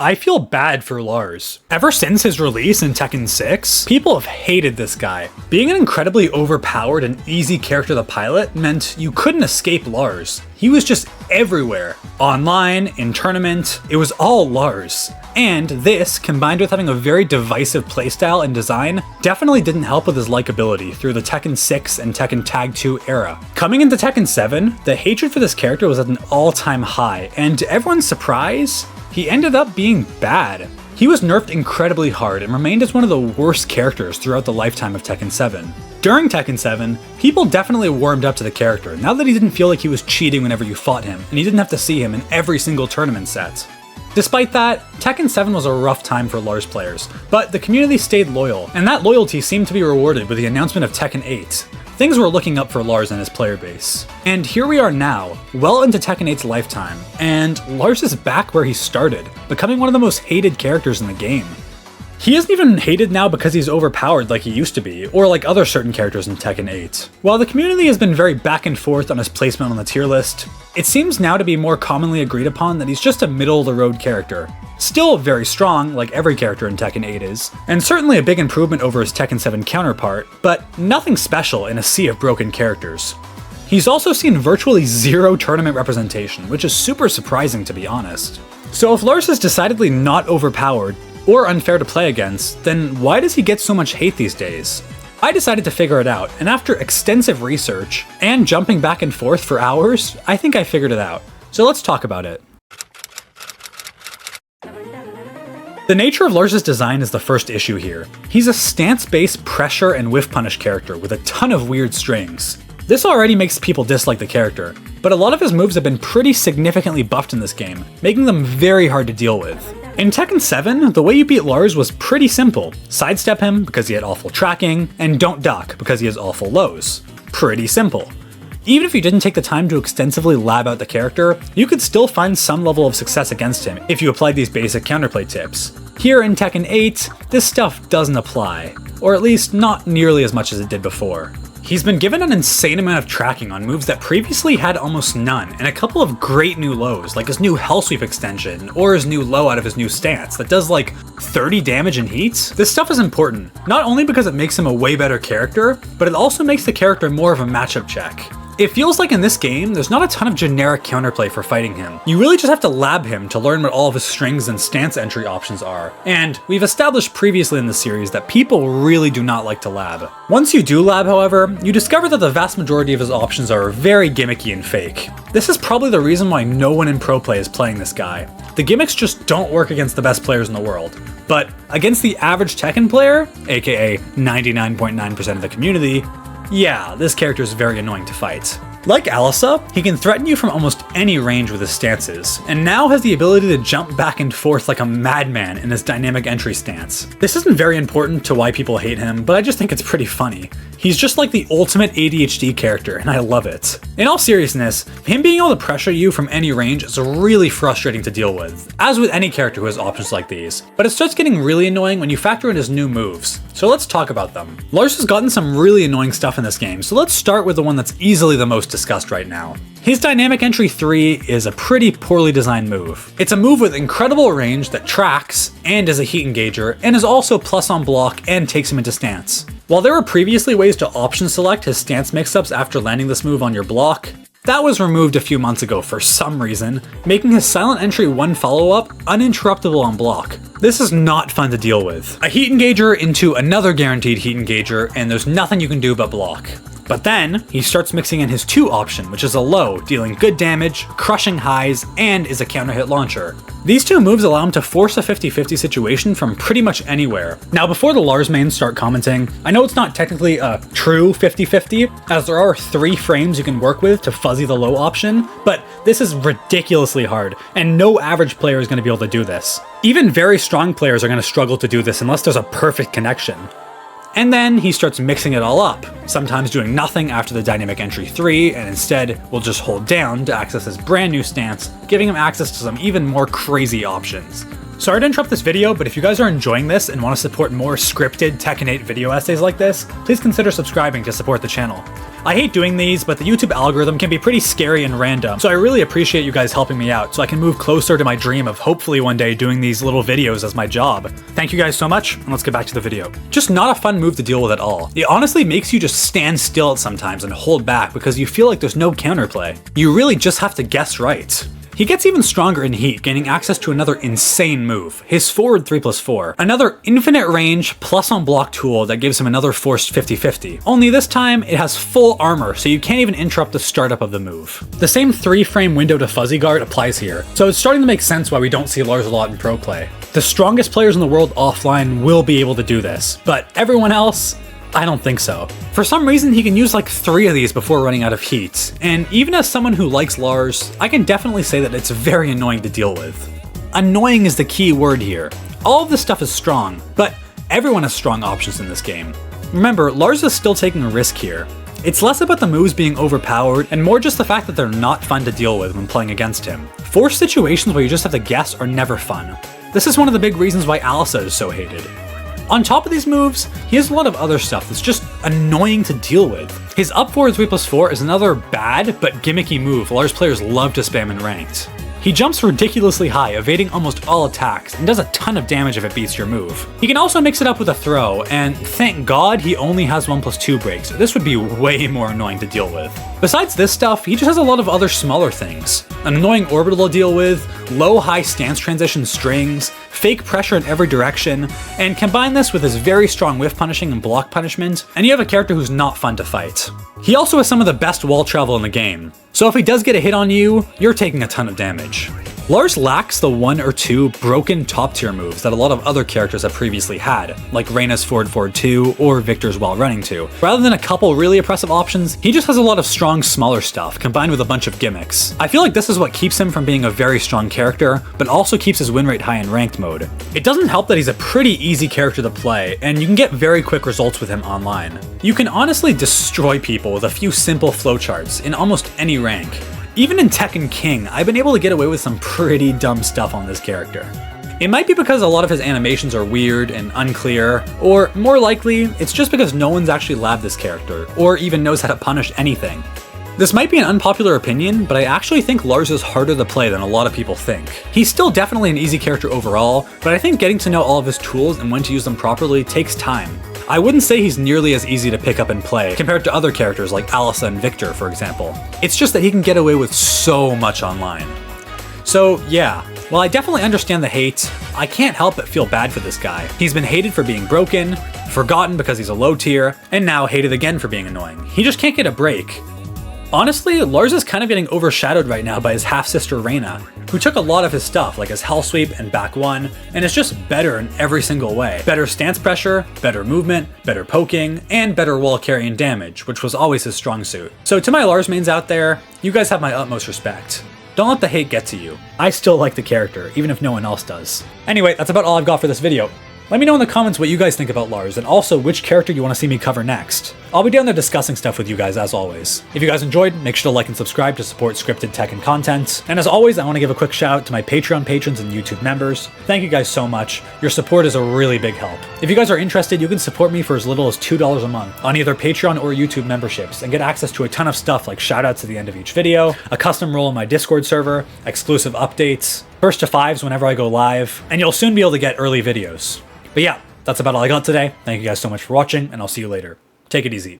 I feel bad for Lars. Ever since his release in Tekken 6, people have hated this guy. Being an incredibly overpowered and easy character to pilot meant you couldn't escape Lars. He was just everywhere. Online, in tournament, it was all Lars. And this, combined with having a very divisive playstyle and design, definitely didn't help with his likability through the Tekken 6 and Tekken Tag 2 era. Coming into Tekken 7, the hatred for this character was at an all-time high, and to everyone's surprise, he ended up being bad. He was nerfed incredibly hard and remained as one of the worst characters throughout the lifetime of Tekken 7. During Tekken 7, people definitely warmed up to the character now that he didn't feel like he was cheating whenever you fought him, and you didn't have to see him in every single tournament set. Despite that, Tekken 7 was a rough time for Lars players, but the community stayed loyal, and that loyalty seemed to be rewarded with the announcement of Tekken 8. Things were looking up for Lars and his player base. And here we are now, well into Tekken 8's lifetime, and Lars is back where he started, becoming one of the most hated characters in the game. He isn't even hated now because he's overpowered like he used to be, or like other certain characters in Tekken 8. While the community has been very back and forth on his placement on the tier list, it seems now to be more commonly agreed upon that he's just a middle-of-the-road character. Still very strong, like every character in Tekken 8 is, and certainly a big improvement over his Tekken 7 counterpart, but nothing special in a sea of broken characters. He's also seen virtually zero tournament representation, which is super surprising to be honest. So if Lars is decidedly not overpowered, or unfair to play against, then why does he get so much hate these days? I decided to figure it out, and after extensive research, and jumping back and forth for hours, I think I figured it out. So let's talk about it. The nature of Lars' design is the first issue here. He's a stance-based pressure and whiff punish character with a ton of weird strings. This already makes people dislike the character, but a lot of his moves have been pretty significantly buffed in this game, making them very hard to deal with. In Tekken 7, the way you beat Lars was pretty simple. Sidestep him because he had awful tracking, and don't duck because he has awful lows. Pretty simple. Even if you didn't take the time to extensively lab out the character, you could still find some level of success against him if you applied these basic counterplay tips. Here in Tekken 8, this stuff doesn't apply, or at least not nearly as much as it did before. He's been given an insane amount of tracking on moves that previously had almost none, and a couple of great new lows, like his new Hell Sweep extension, or his new low out of his new stance that does like 30 damage in heat. This stuff is important, not only because it makes him a way better character, but it also makes the character more of a matchup check. It feels like in this game, there's not a ton of generic counterplay for fighting him. You really just have to lab him to learn what all of his strings and stance entry options are. And we've established previously in the series that people really do not like to lab. Once you do lab, however, you discover that the vast majority of his options are very gimmicky and fake. This is probably the reason why no one in pro play is playing this guy. The gimmicks just don't work against the best players in the world. But against the average Tekken player, aka 99.9% of the community, yeah, this character is very annoying to fight. Like Alisa, he can threaten you from almost any range with his stances, and now has the ability to jump back and forth like a madman in his dynamic entry stance. This isn't very important to why people hate him, but I just think it's pretty funny. He's just like the ultimate ADHD character, and I love it. In all seriousness, him being able to pressure you from any range is really frustrating to deal with, as with any character who has options like these, but it starts getting really annoying when you factor in his new moves. So let's talk about them. Lars has gotten some really annoying stuff in this game, so let's start with the one that's easily the most discussed right now. His Dynamic Entry 3 is a pretty poorly designed move. It's a move with incredible range that tracks, and is a heat engager, and is also plus on block and takes him into stance. While there were previously ways to option select his stance mix-ups after landing this move on your block, that was removed a few months ago for some reason, making his Silent Entry 1 follow-up uninterruptible on block. This is not fun to deal with. A heat engager into another guaranteed heat engager, and there's nothing you can do but block. But then, he starts mixing in his 2 option, which is a low, dealing good damage, crushing highs, and is a counter hit launcher. These 2 moves allow him to force a 50-50 situation from pretty much anywhere. Now before the Lars mains start commenting, I know it's not technically a true 50-50, as there are 3 frames you can work with to fuzzy the low option, but this is ridiculously hard, and no average player is going to be able to do this. Even very strong players are going to struggle to do this unless there's a perfect connection. And then he starts mixing it all up, sometimes doing nothing after the Dynamic Entry 3, and instead will just hold down to access his brand new stance, giving him access to some even more crazy options. Sorry to interrupt this video, but if you guys are enjoying this and want to support more scripted Tekken 8 video essays like this, please consider subscribing to support the channel. I hate doing these, but the YouTube algorithm can be pretty scary and random, so I really appreciate you guys helping me out so I can move closer to my dream of hopefully one day doing these little videos as my job. Thank you guys so much, and let's get back to the video. Just not a fun move to deal with at all. It honestly makes you just stand still sometimes and hold back because you feel like there's no counterplay. You really just have to guess right. He gets even stronger in heat, gaining access to another insane move, his forward 3+4, another infinite range plus on block tool that gives him another forced 50-50. Only this time, it has full armor, so you can't even interrupt the startup of the move. The same 3-frame window to fuzzy guard applies here, so it's starting to make sense why we don't see Lars a lot in pro play. The strongest players in the world offline will be able to do this, but everyone else, I don't think so. For some reason, he can use like 3 of these before running out of heat, and even as someone who likes Lars, I can definitely say that it's very annoying to deal with. Annoying is the key word here. All of this stuff is strong, but everyone has strong options in this game. Remember, Lars is still taking a risk here. It's less about the moves being overpowered and more just the fact that they're not fun to deal with when playing against him. Forced situations where you just have to guess are never fun. This is one of the big reasons why Alyssa is so hated. On top of these moves, he has a lot of other stuff that's just annoying to deal with. His up forward 3+4 is another bad but gimmicky move Lars players love to spam in ranked. He jumps ridiculously high, evading almost all attacks, and does a ton of damage if it beats your move. He can also mix it up with a throw, and thank God he only has 1+2 breaks. This would be way more annoying to deal with. Besides this stuff, he just has a lot of other smaller things. An annoying orbital to deal with, low-high stance transition strings, fake pressure in every direction, and combine this with his very strong whiff punishing and block punishment, and you have a character who's not fun to fight. He also has some of the best wall travel in the game, so if he does get a hit on you, you're taking a ton of damage. Lars lacks the 1 or 2 broken top tier moves that a lot of other characters have previously had, like Reina's forward 2 or Victor's while running 2. Rather than a couple really oppressive options, he just has a lot of strong smaller stuff combined with a bunch of gimmicks. I feel like this is what keeps him from being a very strong character, but also keeps his win rate high in ranked mode. It doesn't help that he's a pretty easy character to play, and you can get very quick results with him online. You can honestly destroy people with a few simple flowcharts in almost any rank. Even in Tekken King, I've been able to get away with some pretty dumb stuff on this character. It might be because a lot of his animations are weird and unclear, or more likely, it's just because no one's actually labbed this character, or even knows how to punish anything. This might be an unpopular opinion, but I actually think Lars is harder to play than a lot of people think. He's still definitely an easy character overall, but I think getting to know all of his tools and when to use them properly takes time. I wouldn't say he's nearly as easy to pick up and play compared to other characters like Alyssa and Victor, for example. It's just that he can get away with so much online. So yeah, while I definitely understand the hate, I can't help but feel bad for this guy. He's been hated for being broken, forgotten because he's a low tier, and now hated again for being annoying. He just can't get a break. Honestly, Lars is kind of getting overshadowed right now by his half-sister Reina, who took a lot of his stuff like his Hell Sweep and Back 1, and is just better in every single way. Better stance pressure, better movement, better poking, and better wall carry and damage, which was always his strong suit. So to my Lars mains out there, you guys have my utmost respect. Don't let the hate get to you. I still like the character, even if no one else does. Anyway, that's about all I've got for this video. Let me know in the comments what you guys think about Lars, and also which character you want to see me cover next. I'll be down there discussing stuff with you guys as always. If you guys enjoyed, make sure to like and subscribe to support scripted Tekken content. And as always, I want to give a quick shout out to my Patreon patrons and YouTube members. Thank you guys so much. Your support is a really big help. If you guys are interested, you can support me for as little as $2 a month on either Patreon or YouTube memberships and get access to a ton of stuff like shoutouts at the end of each video, a custom role in my Discord server, exclusive updates, first to 5s whenever I go live, and you'll soon be able to get early videos. But yeah, that's about all I got today. Thank you guys so much for watching, and I'll see you later. Take it easy.